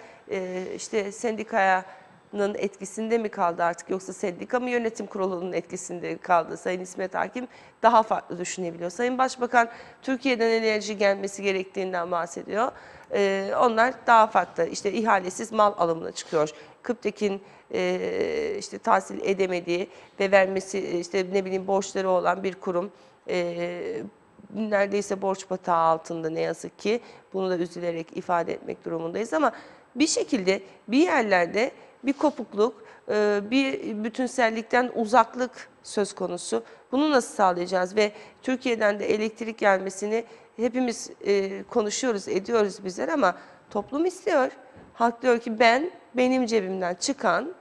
A: işte sendikanın etkisinde mi kaldı artık yoksa sendika mı yönetim kurulunun etkisinde kaldı? Sayın İsmet Hakim daha farklı düşünebiliyor. Sayın Başbakan Türkiye'den enerji gelmesi gerektiğinden bahsediyor. Onlar daha farklı işte ihalesiz mal alımına çıkıyor. Kıptek'in işte tahsil edemediği ve vermesi işte ne bileyim borçları olan bir kurum neredeyse borç batağı altında ne yazık ki bunu da üzülerek ifade etmek durumundayız ama bir şekilde bir yerlerde bir kopukluk, bir bütünsellikten uzaklık söz konusu. Bunu nasıl sağlayacağız ve Türkiye'den de elektrik gelmesini hepimiz konuşuyoruz, ediyoruz bizler ama toplum istiyor. Halk diyor ki benim cebimden çıkan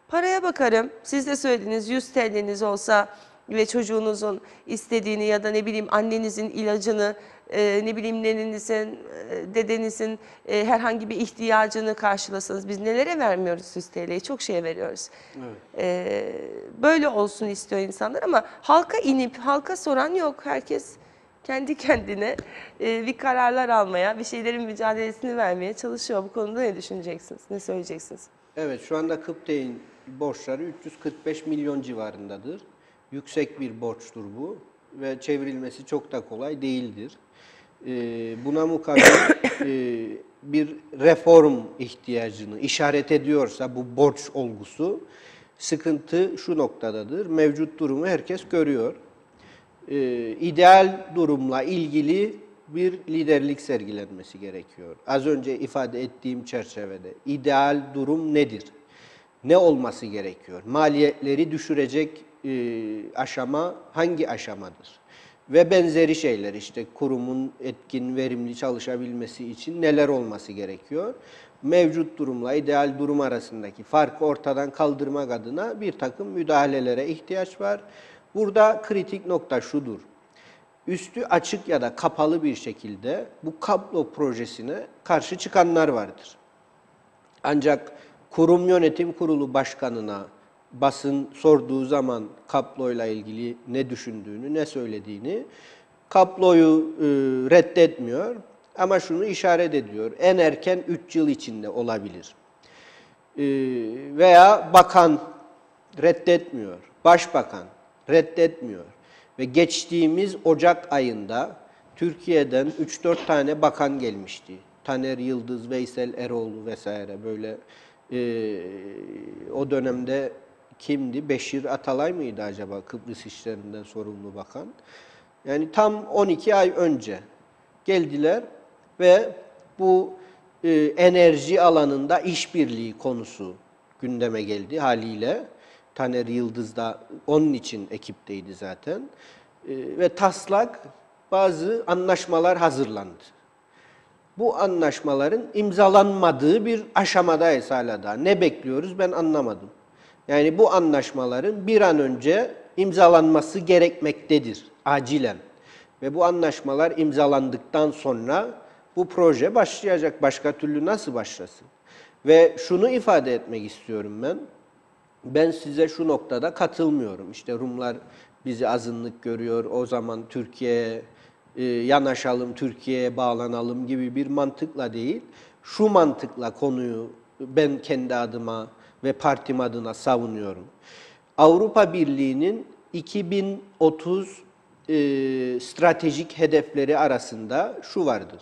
A: Paraya bakarım. Siz de söylediniz 100 TL'niz olsa ve çocuğunuzun istediğini ya da ne bileyim annenizin ilacını, ne bileyim nenenizin, dedenizin herhangi bir ihtiyacını karşılasanız biz nelere vermiyoruz 100 TL'yi? Çok şeye veriyoruz. Böyle olsun istiyor insanlar ama halka inip halka soran yok. Herkes kendi kendine bir kararlar almaya, bir şeylerin mücadelesini vermeye çalışıyor. Bu konuda ne düşüneceksiniz? Ne söyleyeceksiniz?
B: Evet, şu anda Kıptek'in borçları 345 milyon civarındadır. Yüksek bir borçtur bu ve çevrilmesi çok da kolay değildir. Buna mukabil bir reform ihtiyacını işaret ediyorsa bu borç olgusu, sıkıntı şu noktadadır. Mevcut durumu herkes görüyor. İdeal durumla ilgili bir liderlik sergilenmesi gerekiyor. Az önce ifade ettiğim çerçevede ideal durum nedir? Ne olması gerekiyor? Maliyetleri düşürecek aşama hangi aşamadır? Ve benzeri şeyler, işte kurumun etkin, verimli çalışabilmesi için neler olması gerekiyor? Mevcut durumla ideal durum arasındaki farkı ortadan kaldırmak adına bir takım müdahalelere ihtiyaç var. Burada kritik nokta şudur. Üstü açık ya da kapalı bir şekilde bu kablo projesine karşı çıkanlar vardır. Ancak kurum yönetim kurulu başkanına basın sorduğu zaman kabloyla ilgili ne düşündüğünü, ne söylediğini, kabloyu reddetmiyor ama şunu işaret ediyor. En erken 3 yıl içinde olabilir. Veya bakan reddetmiyor, başbakan reddetmiyor. Ve geçtiğimiz Ocak ayında Türkiye'den 3-4 tane bakan gelmişti. Taner Yıldız, Veysel Eroğlu vesaire böyle o dönemde kimdi? Beşir Atalay mıydı acaba Kıbrıs işlerinden sorumlu bakan? Yani tam 12 ay önce geldiler ve bu enerji alanında işbirliği konusu gündeme geldi haliyle. Taner Yıldız da onun için ekipteydi zaten. Ve taslak bazı anlaşmalar hazırlandı. Bu anlaşmaların imzalanmadığı bir aşamadayız hala da. Ne bekliyoruz ben anlamadım. Yani bu anlaşmaların bir an önce imzalanması gerekmektedir acilen. Ve bu anlaşmalar imzalandıktan sonra bu proje başlayacak. Başka türlü nasıl başlasın? Ve şunu ifade etmek istiyorum ben. Ben size şu noktada katılmıyorum. İşte Rumlar bizi azınlık görüyor, o zaman Türkiye'ye yanaşalım, Türkiye'ye bağlanalım gibi bir mantıkla değil, şu mantıkla konuyu ben kendi adıma ve partim adına savunuyorum. Avrupa Birliği'nin 2030 stratejik hedefleri arasında şu vardır.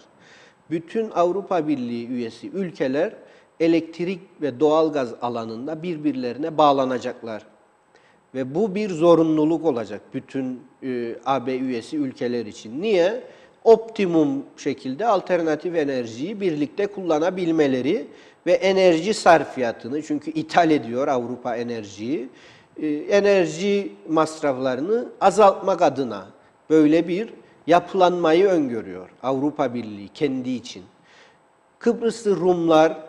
B: Bütün Avrupa Birliği üyesi ülkeler elektrik ve doğalgaz alanında birbirlerine bağlanacaklar. Ve bu bir zorunluluk olacak bütün AB üyesi ülkeler için. Niye? Optimum şekilde alternatif enerjiyi birlikte kullanabilmeleri ve enerji sarfiyatını, çünkü ithal ediyor Avrupa enerjiyi, enerji masraflarını azaltmak adına böyle bir yapılanmayı öngörüyor Avrupa Birliği kendi için. Kıbrıslı Rumlar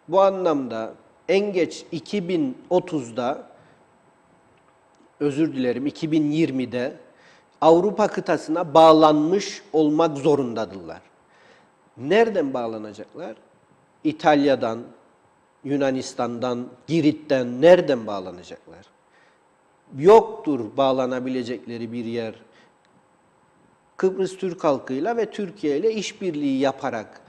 B: bu anlamda en geç 2030'da, 2020'de Avrupa kıtasına bağlanmış olmak zorundadırlar. Nereden bağlanacaklar? İtalya'dan, Yunanistan'dan, Girit'ten nereden bağlanacaklar? Yoktur bağlanabilecekleri bir yer. Kıbrıs Türk halkıyla ve Türkiye ile işbirliği yaparak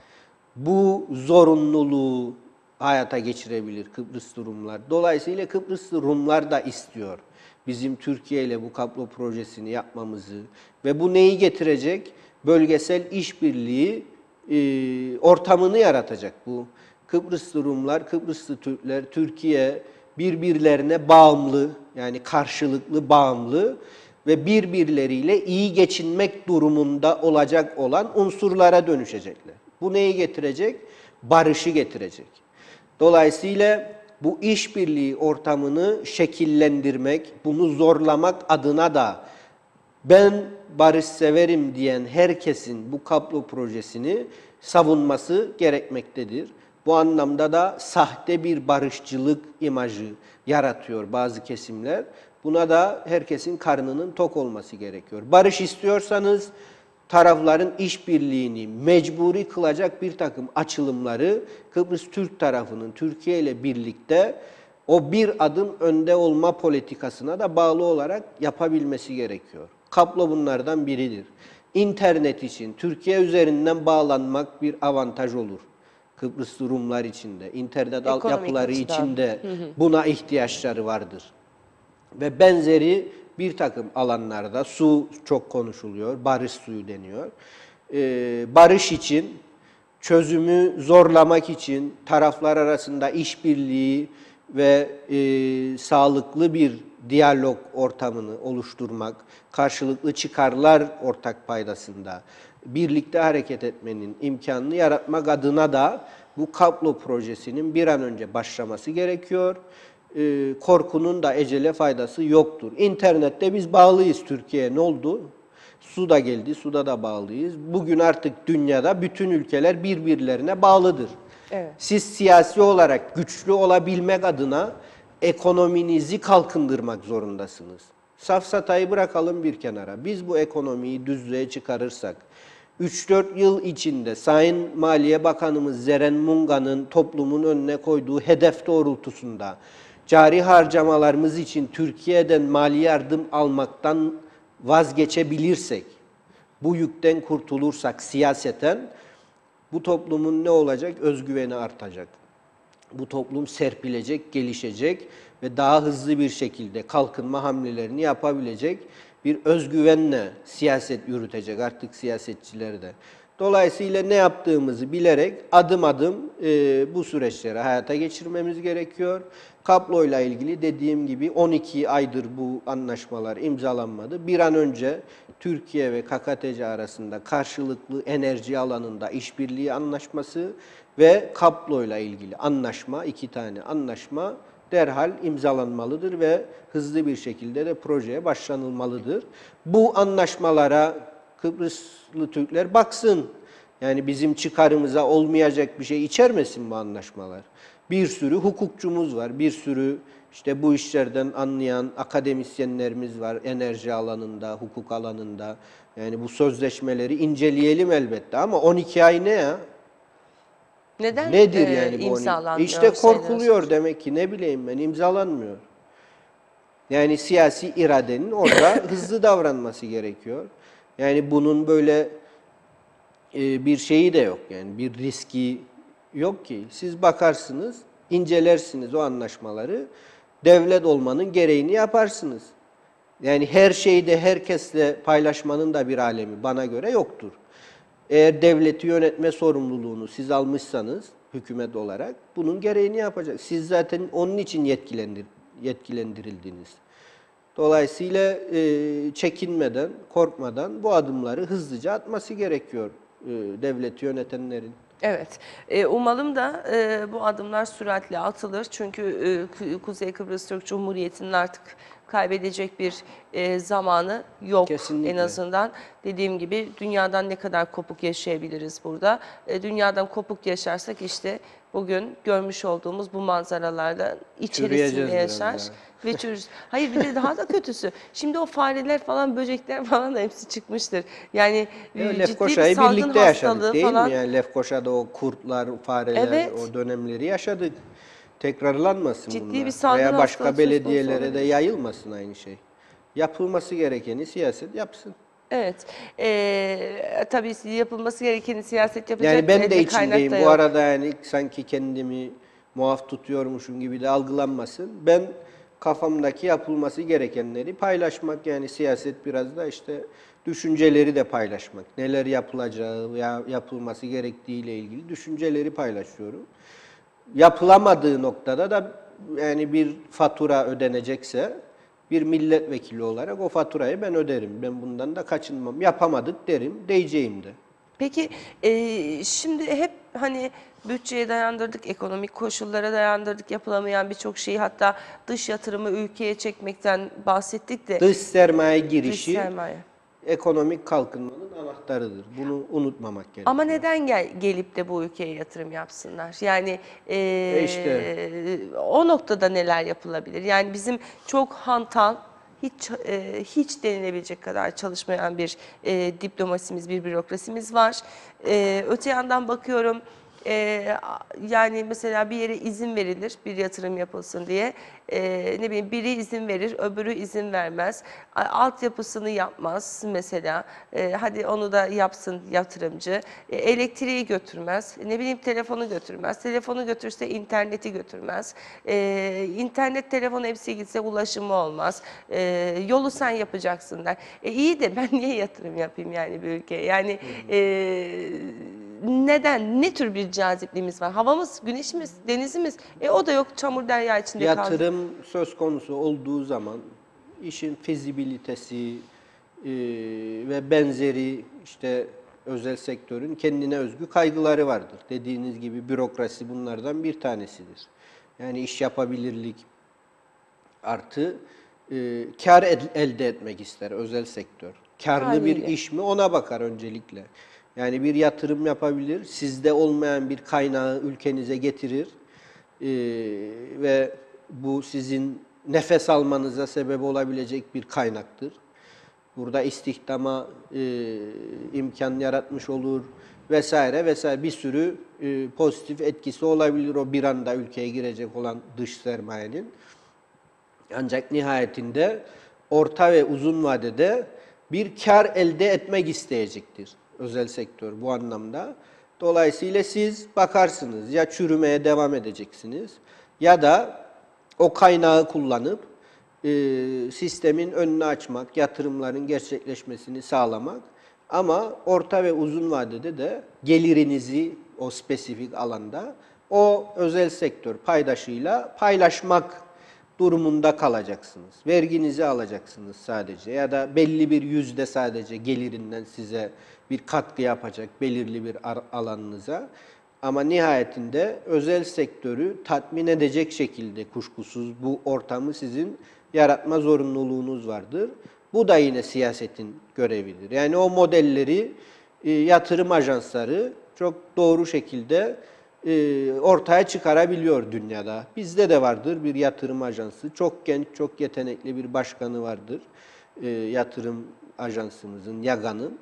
B: bu zorunluluğu hayata geçirebilir Kıbrıslı Rumlar. Dolayısıyla Kıbrıslı Rumlar da istiyor bizim Türkiye ile bu kablo projesini yapmamızı ve bu neyi getirecek? Bölgesel işbirliği ortamını yaratacak bu. Kıbrıslı Rumlar, Kıbrıslı Türkler, Türkiye birbirlerine bağımlı, yani karşılıklı bağımlı ve birbirleriyle iyi geçinmek durumunda olacak olan unsurlara dönüşecekler. Bu neyi getirecek? Barışı getirecek. Dolayısıyla bu işbirliği ortamını şekillendirmek, bunu zorlamak adına da ben barış severim diyen herkesin bu kablo projesini savunması gerekmektedir. Bu anlamda da sahte bir barışçılık imajı yaratıyor bazı kesimler. Buna da herkesin karnının tok olması gerekiyor. Barış istiyorsanız tarafların işbirliğini mecburi kılacak bir takım açılımları Kıbrıs Türk tarafının Türkiye ile birlikte o bir adım önde olma politikasına da bağlı olarak yapabilmesi gerekiyor. Kablo bunlardan biridir. İnternet için Türkiye üzerinden bağlanmak bir avantaj olur. Kıbrıs Rumlar için de, internet altyapıları için de buna ihtiyaçları vardır. Ve benzeri bir takım alanlarda su çok konuşuluyor, barış suyu deniyor. Barış için, çözümü zorlamak için taraflar arasında işbirliği ve sağlıklı bir diyalog ortamını oluşturmak, karşılıklı çıkarlar ortak paydasında birlikte hareket etmenin imkanını yaratmak adına da bu Kablo projesinin bir an önce başlaması gerekiyor. Korkunun da ecele faydası yoktur. İnternette biz bağlıyız Türkiye'ye. Ne oldu? Su da geldi, suda da bağlıyız. Bugün artık dünyada bütün ülkeler birbirlerine bağlıdır.
A: Evet.
B: Siz siyasi olarak güçlü olabilmek adına ekonominizi kalkındırmak zorundasınız. Safsatayı bırakalım bir kenara. Biz bu ekonomiyi düzlüğe çıkarırsak, 3-4 yıl içinde Sayın Maliye Bakanımız Zeren Munga'nın toplumun önüne koyduğu hedef doğrultusunda cari harcamalarımız için Türkiye'den mali yardım almaktan vazgeçebilirsek, bu yükten kurtulursak siyaseten, bu toplumun ne olacak? Özgüveni artacak. Bu toplum serpilecek, gelişecek ve daha hızlı bir şekilde kalkınma hamlelerini yapabilecek bir özgüvenle siyaset yürütecek artık siyasetçiler de. Dolayısıyla ne yaptığımızı bilerek adım adım bu süreçleri hayata geçirmemiz gerekiyor. Kabloyla ilgili dediğim gibi 12 aydır bu anlaşmalar imzalanmadı. Bir an önce Türkiye ve KKTC arasında karşılıklı enerji alanında işbirliği anlaşması ve kabloyla ilgili anlaşma, 2 tane anlaşma derhal imzalanmalıdır ve hızlı bir şekilde de projeye başlanılmalıdır. Bu anlaşmalara Kıbrıslı Türkler baksın. Yani bizim çıkarımıza olmayacak bir şey içermesin bu anlaşmalar. Bir sürü hukukçumuz var, bir sürü işte bu işlerden anlayan akademisyenlerimiz var enerji alanında, hukuk alanında. Yani bu sözleşmeleri inceleyelim elbette ama 12 ay ne ya?
A: Neden
B: Nedir yani bu 12?
A: imzalanmıyor?
B: İşte korkuluyor demek ki, ne bileyim ben, imzalanmıyor. Yani siyasi iradenin orada hızlı davranması gerekiyor. Yani bunun böyle bir şeyi de yok, yani bir riski yok ki. Siz bakarsınız, incelersiniz o anlaşmaları, devlet olmanın gereğini yaparsınız. Yani her şeyi de herkesle paylaşmanın da bir alemi bana göre yoktur. Eğer devleti yönetme sorumluluğunu siz almışsanız hükümet olarak bunun gereğini yapacak. Siz zaten onun için yetkilendirildiniz. Dolayısıyla çekinmeden, korkmadan bu adımları hızlıca atması gerekiyor devleti yönetenlerin.
A: Evet, umalım da bu adımlar süratle atılır. Çünkü Kuzey Kıbrıs Türk Cumhuriyeti'nin artık kaybedecek bir zamanı yok.
B: Kesinlikle.
A: En azından dediğim gibi dünyadan ne kadar kopuk yaşayabiliriz burada. Dünyadan kopuk yaşarsak işte bugün görmüş olduğumuz bu manzaralarla içerisinde
B: Çürüyeceğiz biraz
A: yaşar.
B: daha.
A: Ve hayır, bir de daha da kötüsü. Şimdi o fareler falan, böcekler falan da hepsi çıkmıştır. Yani ciddi bir
B: Lefkoşa'yı
A: salgın
B: birlikte yaşadık
A: hastalığı
B: değil
A: falan.
B: mi? Yani Lefkoşa'da o kurtlar, fareler,
A: Evet.
B: o dönemleri yaşadık. Tekrarlanmasın
A: Ciddi
B: bunlar.
A: bir salgın
B: Veya başka
A: hastalığı söz konusu
B: belediyelere de
A: olabilir.
B: yayılmasın aynı şey. Yapılması gerekeni siyaset yapsın.
A: Evet. Tabii yapılması gerekeni siyaset yapacak
B: Yani ben de
A: elde kaynak
B: içindeyim.
A: da
B: Bu
A: yok.
B: arada yani sanki kendimi muaf tutuyormuşum gibi de algılanmasın. Ben kafamdaki yapılması gerekenleri paylaşmak, yani siyaset biraz da işte düşünceleri de paylaşmak. Neler yapılacağı veya yapılması gerektiğiyle ilgili düşünceleri paylaşıyorum. Yapılamadığı noktada da yani bir fatura ödenecekse bir milletvekili olarak o faturayı ben öderim. Ben bundan da kaçınmam. Yapamadık derim, diyeceğim de.
A: Peki şimdi hep hani bütçeye dayandırdık, ekonomik koşullara dayandırdık, yapılamayan birçok şeyi, hatta dış yatırımı ülkeye çekmekten bahsettik de
B: Dış sermaye
A: dış
B: girişi
A: sermaye.
B: ekonomik kalkınmanın anahtarıdır. Bunu unutmamak gerekiyor.
A: Ama neden gelip de bu ülkeye yatırım yapsınlar? Yani
B: İşte
A: o noktada neler yapılabilir? Yani bizim çok hantal, hiç denilebilecek kadar çalışmayan bir diplomasimiz, bir bürokrasimiz var. Öte yandan bakıyorum, yani mesela bir yere izin verilir, bir yatırım yapılsın diye. Ne bileyim, biri izin verir, öbürü izin vermez. Altyapısını yapmaz mesela. Hadi onu da yapsın yatırımcı. Elektriği götürmez. Ne bileyim, telefonu götürmez. Telefonu götürse interneti götürmez. İnternet, telefon hepsi gitse ulaşımı olmaz. Yolu sen yapacaksın der. İyi de ben niye yatırım yapayım yani bir ülkeye? Yani neden? Ne tür bir cazipliğimiz var? Havamız, güneşimiz, denizimiz. O da yok, çamur derya içinde kaldı.
B: yatırım söz konusu olduğu zaman işin fizibilitesi ve benzeri işte özel sektörün kendine özgü kaygıları vardır. Dediğiniz gibi bürokrasi bunlardan bir tanesidir. Yani iş yapabilirlik artı kar elde etmek ister özel sektör. Karlı bir
A: Haliyle.
B: iş mi ona bakar öncelikle. Yani bir yatırım yapabilir, sizde olmayan bir kaynağı ülkenize getirir ve bu sizin nefes almanıza sebep olabilecek bir kaynaktır. Burada istihdama imkan yaratmış olur vesaire vesaire bir sürü pozitif etkisi olabilir o bir anda ülkeye girecek olan dış sermayenin. Ancak nihayetinde orta ve uzun vadede bir kar elde etmek isteyecektir özel sektör bu anlamda. Dolayısıyla siz bakarsınız ya çürümeye devam edeceksiniz ya da o kaynağı kullanıp sistemin önünü açmak, yatırımların gerçekleşmesini sağlamak ama orta ve uzun vadede de gelirinizi o spesifik alanda o özel sektör paydaşıyla paylaşmak durumunda kalacaksınız. Verginizi alacaksınız sadece ya da belli bir yüzde sadece gelirinden size bir katkı yapacak belirli bir alanınıza. Ama nihayetinde özel sektörü tatmin edecek şekilde kuşkusuz bu ortamı sizin yaratma zorunluluğunuz vardır. Bu da yine siyasetin görevidir. Yani o modelleri yatırım ajansları çok doğru şekilde ortaya çıkarabiliyor dünyada. Bizde de vardır bir yatırım ajansı. Çok genç, çok yetenekli bir başkanı vardır. Yatırım ajansımızın, YAGA'nın.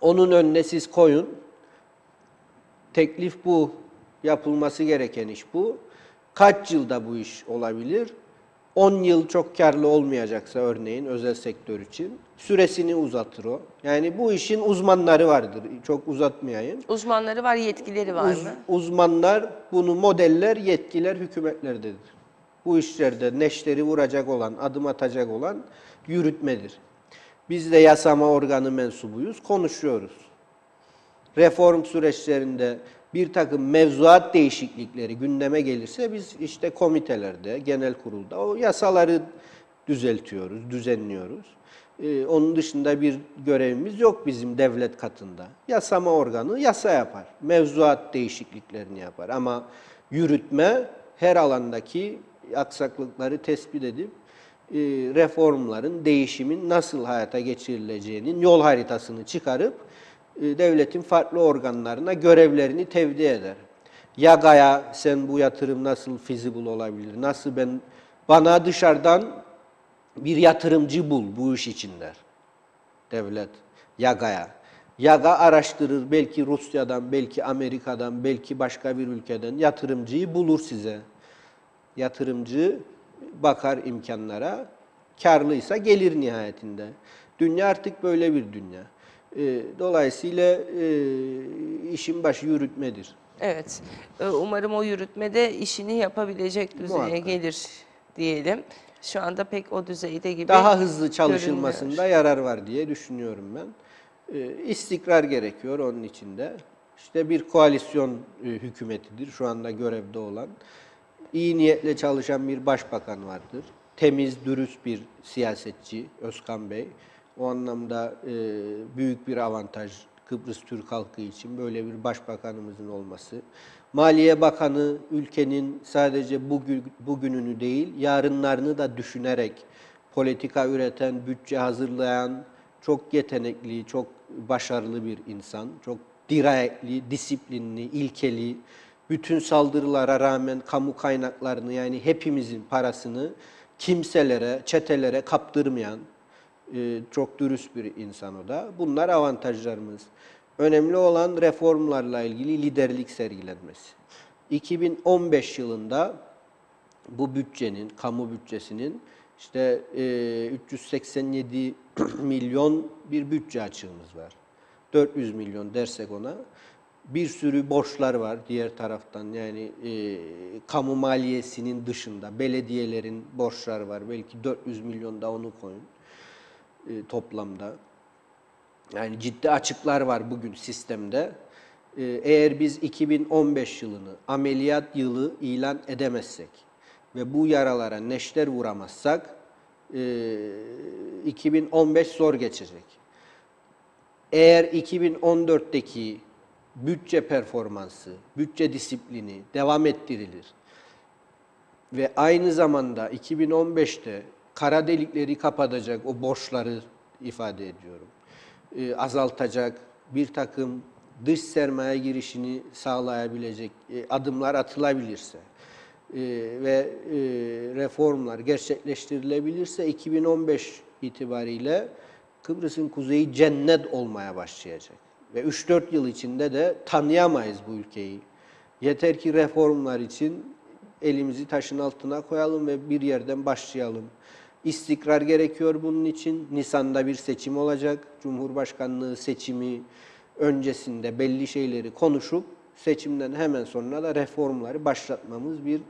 B: Onun önüne siz koyun. Teklif bu. Yapılması gereken iş bu. Kaç yılda bu iş olabilir? 10 yıl çok karlı olmayacaksa örneğin özel sektör için süresini uzatır o. Yani bu işin uzmanları vardır. Çok uzatmayayım.
A: Uzmanları var, yetkileri var mı?
B: Uzmanlar bunu modeller, yetkiler hükümetlerdedir. Bu işlerde neşteri vuracak olan, adım atacak olan yürütmedir. Biz de yasama organı mensubuyuz, konuşuyoruz. Reform süreçlerinde bir takım mevzuat değişiklikleri gündeme gelirse biz işte komitelerde, genel kurulda o yasaları düzeltiyoruz, düzenliyoruz. Onun dışında bir görevimiz yok bizim devlet katında. Yasama organı yasa yapar, mevzuat değişikliklerini yapar ama yürütme her alandaki aksaklıkları tespit edip reformların, değişimin nasıl hayata geçirileceğinin yol haritasını çıkarıp devletin farklı organlarına görevlerini tevdi eder. YAGA'ya sen bu yatırım nasıl feasible olabilir? Nasıl bana dışarıdan bir yatırımcı bul bu iş için der. Devlet YAGA'ya. YAGA araştırır belki Rusya'dan, belki Amerika'dan, belki başka bir ülkeden yatırımcıyı bulur size. Yatırımcı bakar imkanlara, karlıysa gelir nihayetinde. Dünya artık böyle bir dünya. Dolayısıyla işin başı yürütmedir.
A: Evet. Umarım o yürütmede işini yapabilecek düzeye
B: Muhakkak.
A: gelir diyelim. Şu anda pek o düzeyde gibi
B: Daha hızlı çalışılmasında
A: görünmüyor.
B: yarar var diye düşünüyorum ben. İstikrar gerekiyor onun içinde. İşte bir koalisyon hükümetidir şu anda görevde olan. İyi niyetle çalışan bir başbakan vardır. Temiz, dürüst bir siyasetçi Özkan Bey. O anlamda büyük bir avantaj Kıbrıs Türk halkı için böyle bir başbakanımızın olması. Maliye Bakanı ülkenin sadece bugününü değil, yarınlarını da düşünerek politika üreten, bütçe hazırlayan, çok yetenekli, çok başarılı bir insan, çok dirayetli, disiplinli, ilkeli, bütün saldırılara rağmen kamu kaynaklarını yani hepimizin parasını kimselere, çetelere kaptırmayan çok dürüst bir insan o da. Bunlar avantajlarımız. Önemli olan reformlarla ilgili liderlik sergilenmesi. 2015 yılında bu bütçenin, kamu bütçesinin işte 387 milyon bir bütçe açığımız var. 400 milyon dersek ona. Bir sürü borçlar var diğer taraftan. Yani kamu maliyesinin dışında belediyelerin borçları var. Belki 400 milyon da onu koyun toplamda. Yani ciddi açıklar var bugün sistemde. Eğer biz 2015 yılını ameliyat yılı ilan edemezsek ve bu yaralara neşter vuramazsak 2015 zor geçecek. Eğer 2014'teki bütçe performansı, bütçe disiplini devam ettirilir ve aynı zamanda 2015'te kara delikleri kapatacak o borçları ifade ediyorum, azaltacak bir takım dış sermaye girişini sağlayabilecek adımlar atılabilirse ve reformlar gerçekleştirilebilirse 2015 itibariyle Kıbrıs'ın kuzeyi cennet olmaya başlayacak. Ve 3-4 yıl içinde de tanıyamayız bu ülkeyi. Yeter ki reformlar için elimizi taşın altına koyalım ve bir yerden başlayalım. İstikrar gerekiyor bunun için. Nisan'da bir seçim olacak. Cumhurbaşkanlığı seçimi öncesinde belli şeyleri konuşup seçimden hemen sonra da reformları başlatmamız bir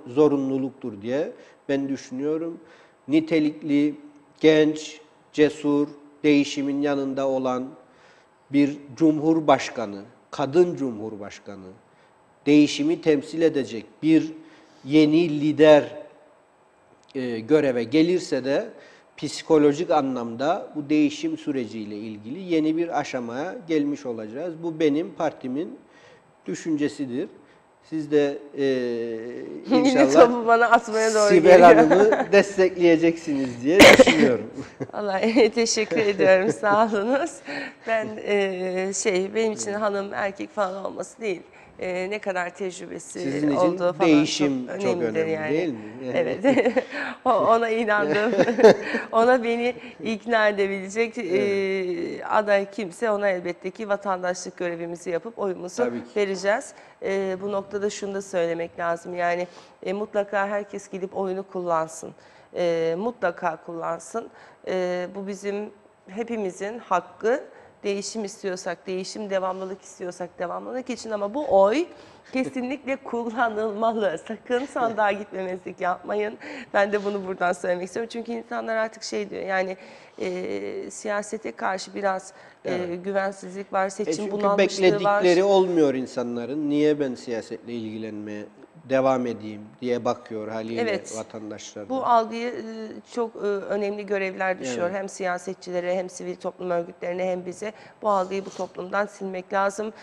B: zorunluluktur diye ben düşünüyorum. Nitelikli, genç, cesur, değişimin yanında olan bir cumhurbaşkanı, kadın cumhurbaşkanı, değişimi temsil edecek bir yeni lider göreve gelirse de psikolojik anlamda bu değişim süreciyle ilgili yeni bir aşamaya gelmiş olacağız. Bu benim partimin düşüncesidir. Siz de
A: Yine
B: inşallah
A: topu bana atmaya doğru
B: Sibel
A: geliyor.
B: Hanım'ı destekleyeceksiniz diye düşünüyorum.
A: Vallahi teşekkür ediyorum, sağ olunuz. Ben benim için hanım erkek falan olması değil. Ne kadar tecrübesi
B: Sizin için
A: olduğu falan
B: değişim
A: çok
B: çok
A: önemlidir
B: önemli
A: yani.
B: değil mi?
A: Evet. Ona inandım. Ona beni ikna edebilecek aday kimse ona elbette ki vatandaşlık görevimizi yapıp oyumuzu
B: Tabii ki.
A: vereceğiz. Bu noktada şunu da söylemek lazım. Yani mutlaka herkes gidip oyunu kullansın. Mutlaka kullansın. Bu bizim hepimizin hakkı. Değişim istiyorsak, değişim, devamlılık istiyorsak devamlılık için, ama bu oy kesinlikle kullanılmalı. Sakın sandığa gitmemezlik yapmayın. Ben de bunu buradan söylemek istiyorum. Çünkü insanlar artık şey diyor, yani siyasete karşı biraz
B: Evet.
A: güvensizlik var, seçim
B: Çünkü
A: bunalmışlığı var.
B: bekledikleri olmuyor insanların. Niye ben siyasetle ilgilenmeye devam edeyim diye bakıyor haliyle
A: Evet.
B: vatandaşlar
A: Bu
B: da.
A: algıyı çok önemli görevler düşüyor.
B: Evet.
A: Hem siyasetçilere, hem sivil toplum örgütlerine, hem bize. Bu algıyı bu toplumdan silmek lazım.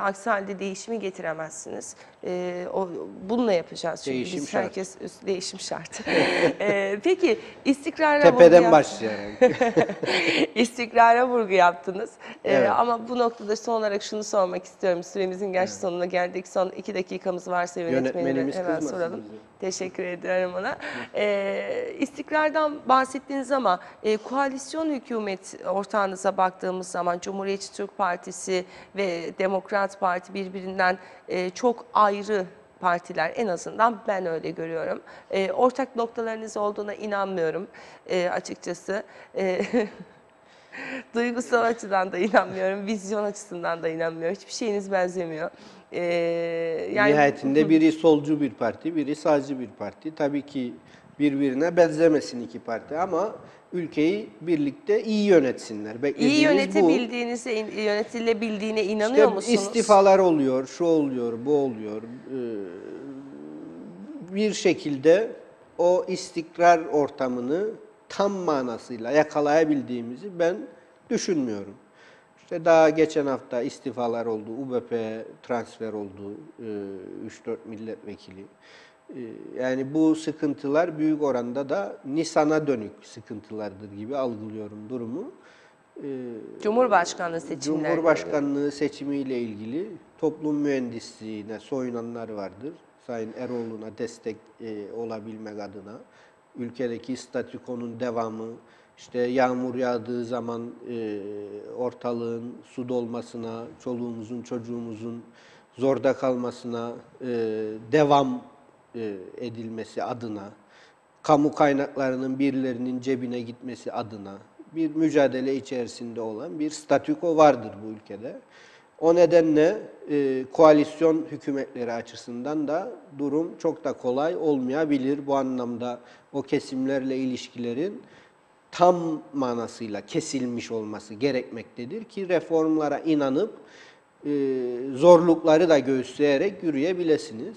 A: Aksi halde değişimi getiremezsiniz. Bununla yapacağız çünkü
B: Değişim
A: biz
B: şart.
A: herkes değişim şart. Peki istikrara vurgu
B: Tepeden
A: yap-
B: başlayarak.
A: İstikrara vurgu yaptınız.
B: Evet.
A: Ama bu noktada son olarak şunu sormak istiyorum. Süremizin gerçi sonuna geldik. Son 2 dakikamız varsa yönetmenine
B: Yönetmenimiz
A: hemen
B: kızmasın
A: soralım.
B: bize.
A: Teşekkür ediyorum ona. İstikrardan bahsettiniz ama koalisyon hükümet ortağınıza baktığımız zaman Cumhuriyetçi Türk Partisi ve Demokrat Parti birbirinden çok ayrı partiler, en azından ben öyle görüyorum. Ortak noktalarınız olduğuna inanmıyorum açıkçası. Duygusal açıdan da inanmıyorum, vizyon açısından da inanmıyorum. Hiçbir şeyiniz benzemiyor.
B: Nihayetinde biri solcu bir parti, biri sağcı bir parti. Tabii ki birbirine benzemesin iki parti ama ülkeyi birlikte iyi yönetsinler.
A: iyi
B: Beklediğimiz bu.
A: yönetilebildiğine inanıyor
B: İşte
A: musunuz?
B: istifalar oluyor, şu oluyor, bu oluyor. Bir şekilde o istikrar ortamını tam manasıyla yakalayabildiğimizi ben düşünmüyorum. İşte daha geçen hafta istifalar oldu, UBP'ye transfer oldu 3-4 milletvekili. Yani bu sıkıntılar büyük oranda da Nisan'a dönük sıkıntılardır gibi algılıyorum durumu.
A: Cumhurbaşkanlığı seçimlerinde oluyor.
B: Cumhurbaşkanlığı seçimiyle ilgili toplum mühendisliğine soyunanlar vardır. Sayın Eroğlu'na destek olabilmek adına ülkedeki statükonun devamı, işte yağmur yağdığı zaman ortalığın su dolmasına, çoluğumuzun çocuğumuzun zorda kalmasına devam edilmesi adına, kamu kaynaklarının birilerinin cebine gitmesi adına bir mücadele içerisinde olan bir statüko vardır bu ülkede. O nedenle koalisyon hükümetleri açısından da durum çok da kolay olmayabilir. Bu anlamda o kesimlerle ilişkilerin tam manasıyla kesilmiş olması gerekmektedir ki reformlara inanıp zorlukları da göğüsleyerek yürüyebilesiniz.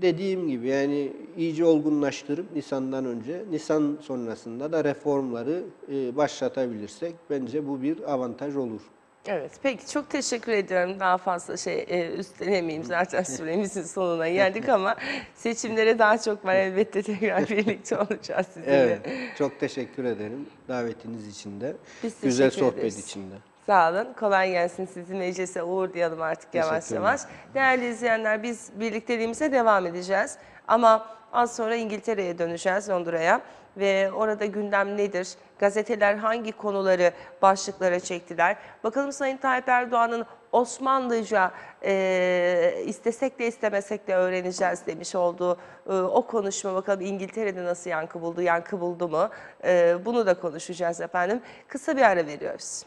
B: Dediğim gibi yani iyice olgunlaştırıp Nisan'dan önce, Nisan sonrasında da reformları başlatabilirsek bence bu bir avantaj olur.
A: Evet, peki çok teşekkür ediyorum. Daha fazla üstlenemeyeyim zaten süremizin sonuna geldik ama seçimlere daha çok var. Elbette tekrar birlikte olacağız sizinle.
B: Evet, çok teşekkür ederim davetiniz için de,
A: Biz
B: güzel
A: teşekkür
B: sohbet
A: ederiz.
B: için de.
A: Sağ olun. Kolay gelsin. Sizi meclise uğurlayalım artık yavaş
B: Teşekkürler.
A: yavaş. Değerli izleyenler, biz birlikteliğimize devam edeceğiz. Ama az sonra İngiltere'ye döneceğiz, Londra'ya. Ve orada gündem nedir? Gazeteler hangi konuları başlıklara çektiler? Bakalım Sayın Tayyip Erdoğan'ın Osmanlıca istesek de istemesek de öğreneceğiz demiş olduğu o konuşma bakalım İngiltere'de nasıl yankı buldu mu? Bunu da konuşacağız efendim. Kısa bir ara veriyoruz.